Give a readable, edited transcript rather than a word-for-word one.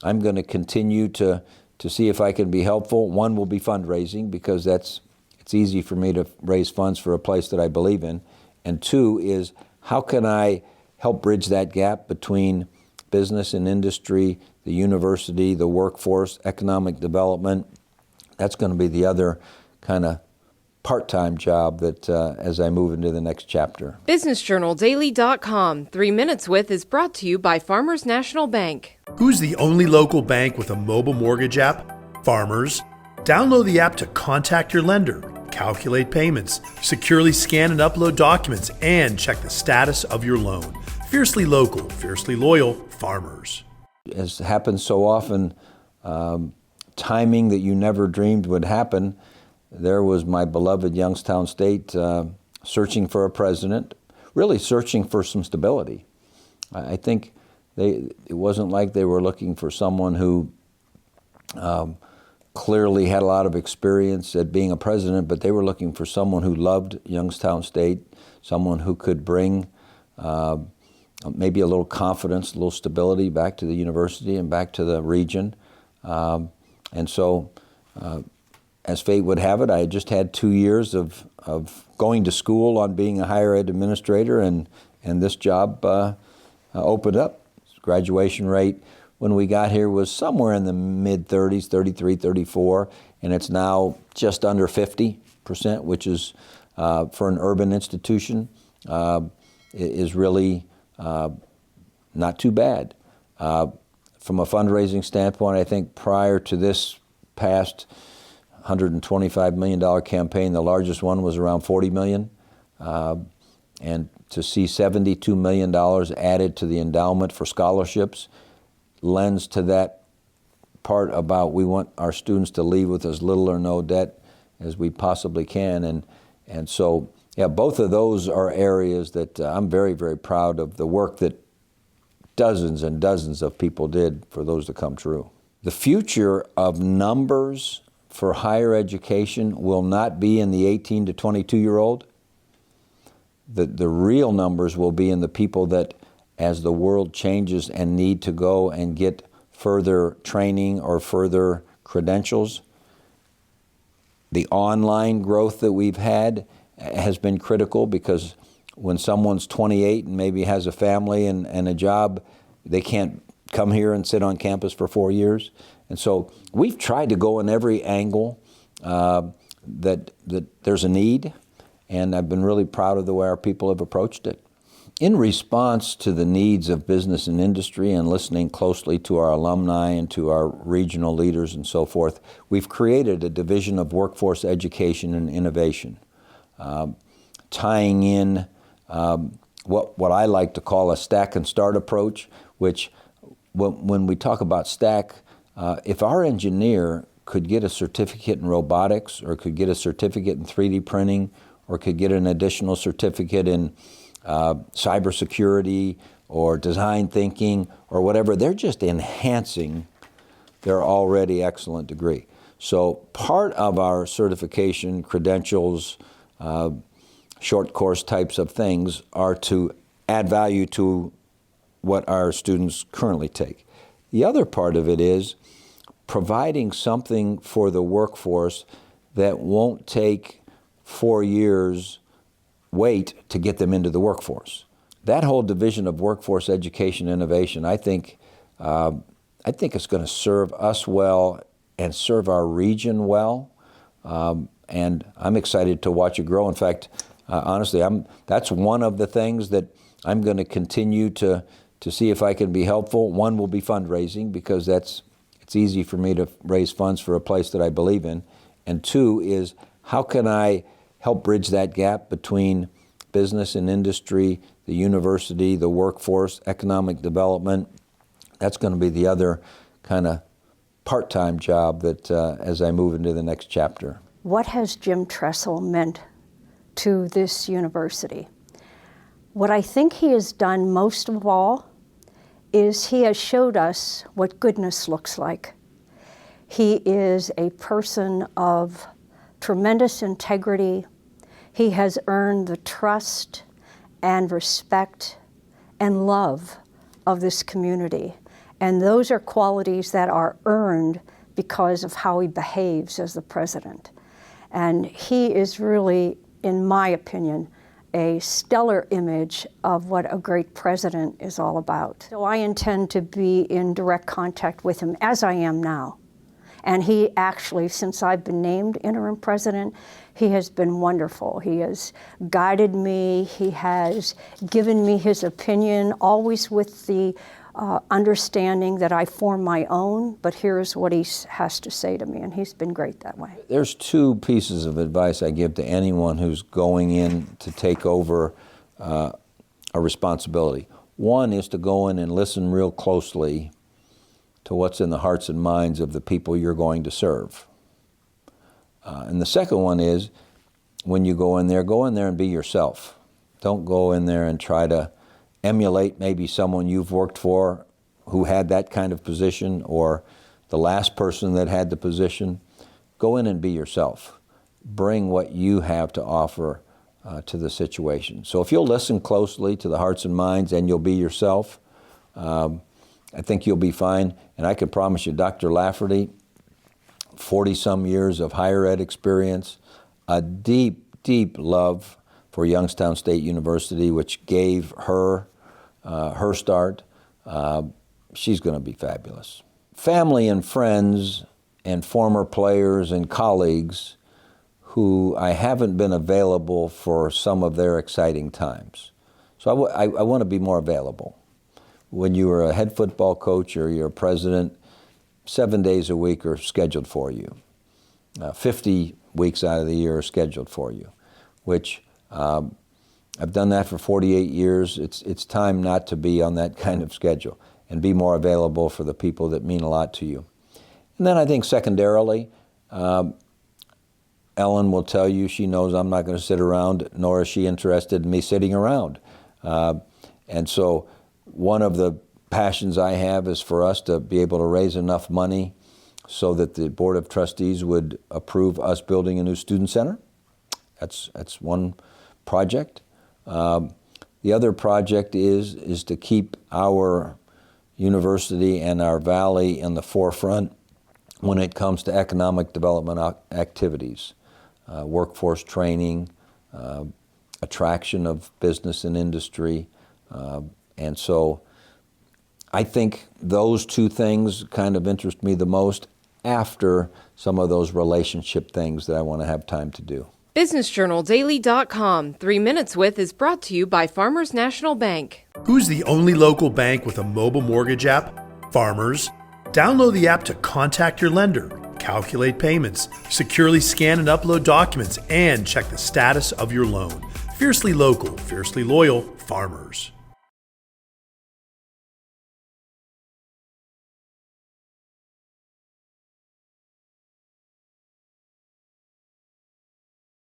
I'm going to continue to see if I can be helpful. One will be fundraising, because it's easy for me to raise funds for a place that I believe in. And two is, how can I help bridge that gap between business and industry, the university, the workforce, economic development? That's going to be the other kind of part-time job that as I move into the next chapter. BusinessJournalDaily.com. 3 Minutes With is brought to you by Farmers National Bank. Who's the only local bank with a mobile mortgage app? Farmers. Download the app to contact your lender, calculate payments, securely scan and upload documents, and check the status of your loan. Fiercely local, fiercely loyal, Farmers. As happens so often, timing that you never dreamed would happen. There was my beloved Youngstown State searching for a president, really searching for some stability. I think it wasn't like they were looking for someone who clearly had a lot of experience at being a president, but they were looking for someone who loved Youngstown State, someone who could bring maybe a little confidence, a little stability back to the university and back to the region. And so, as fate would have it, I had just had 2 years of going to school on being a higher ed administrator, and this job opened up. Graduation rate when we got here was somewhere in the mid-30s, 33, 34, and it's now just under 50%, which is, for an urban institution, is really not too bad. From a fundraising standpoint, I think prior to this past $125 million campaign, the largest one was around $40 million. And to see $72 million added to the endowment for scholarships lends to that part about we want our students to leave with as little or no debt as we possibly can. And so, yeah, both of those are areas that I'm very, very proud of the work that dozens and dozens of people did for those to come true. The future of numbers for higher education will not be in the 18 to 22-year-old. The real numbers will be in the people that, as the world changes and need to go and get further training or further credentials. The online growth that we've had has been critical, because when someone's 28 and maybe has a family and a job, they can't come here and sit on campus for 4 years. And so we've tried to go in every angle that there's a need, and I've been really proud of the way our people have approached it. In response to the needs of business and industry and listening closely to our alumni and to our regional leaders and so forth, we've created a division of workforce education and innovation, tying in what I like to call a stack and start approach, which when we talk about stack, if our engineer could get a certificate in robotics, or could get a certificate in 3D printing, or could get an additional certificate in cybersecurity or design thinking or whatever, they're just enhancing their already excellent degree. So part of our certification, credentials, short course types of things are to add value to what our students currently take. The other part of it is providing something for the workforce that won't take 4 years wait to get them into the workforce. That whole division of workforce education innovation, I think it's going to serve us well and serve our region well. And I'm excited to watch it grow. In fact, honestly, that's one of the things that I'm going to continue to see if I can be helpful. One will be fundraising, because it's easy for me to raise funds for a place that I believe in. And two is, how can I help bridge that gap between business and industry, the university, the workforce, economic development? That's going to be the other kind of part-time job that as I move into the next chapter. What has Jim Tressel meant to this university? What I think he has done most of all is he has showed us what goodness looks like. He is a person of tremendous integrity. He has earned the trust and respect and love of this community. And those are qualities that are earned because of how he behaves as the president. And he is really, in my opinion, a stellar image of what a great president is all about. So I intend to be in direct contact with him, as I am now. And he actually, since I've been named interim president, he has been wonderful. He has guided me, he has given me his opinion, always with the understanding that I form my own, but here's what he has to say to me, and he's been great that way. There's two pieces of advice I give to anyone who's going in to take over a responsibility. One is to go in and listen real closely to what's in the hearts and minds of the people you're going to serve. And the second one is, when you go in there and be yourself. Don't go in there and try to emulate maybe someone you've worked for who had that kind of position, or the last person that had the position. Go in and be yourself. Bring what you have to offer to the situation. So if you'll listen closely to the hearts and minds and you'll be yourself, I think you'll be fine. And I can promise you, Dr. Lafferty, 40-some years of higher ed experience, a deep, deep love for Youngstown State University, which gave her her start. She's going to be fabulous. Family and friends and former players and colleagues who I haven't been available for some of their exciting times. So I want to be more available. When you are a head football coach or you're a president, 7 days a week are scheduled for you. 50 weeks out of the year are scheduled for you, which I've done that for 48 years. It's time not to be on that kind of schedule and be more available for the people that mean a lot to you. And then I think secondarily, Ellen will tell you she knows I'm not going to sit around, nor is she interested in me sitting around. And so one of the passions I have is for us to be able to raise enough money so that the Board of Trustees would approve us building a new student center. That's one project. The other project is to keep our university and our valley in the forefront when it comes to economic development activities, workforce training, attraction of business and industry. And so I think those two things kind of interest me the most after some of those relationship things that I want to have time to do. BusinessJournalDaily.com 3 Minutes With is brought to you by Farmers National Bank. Who's the only local bank with a mobile mortgage app? Farmers. Download the app to contact your lender, calculate payments, securely scan and upload documents, and check the status of your loan. Fiercely local, fiercely loyal, Farmers.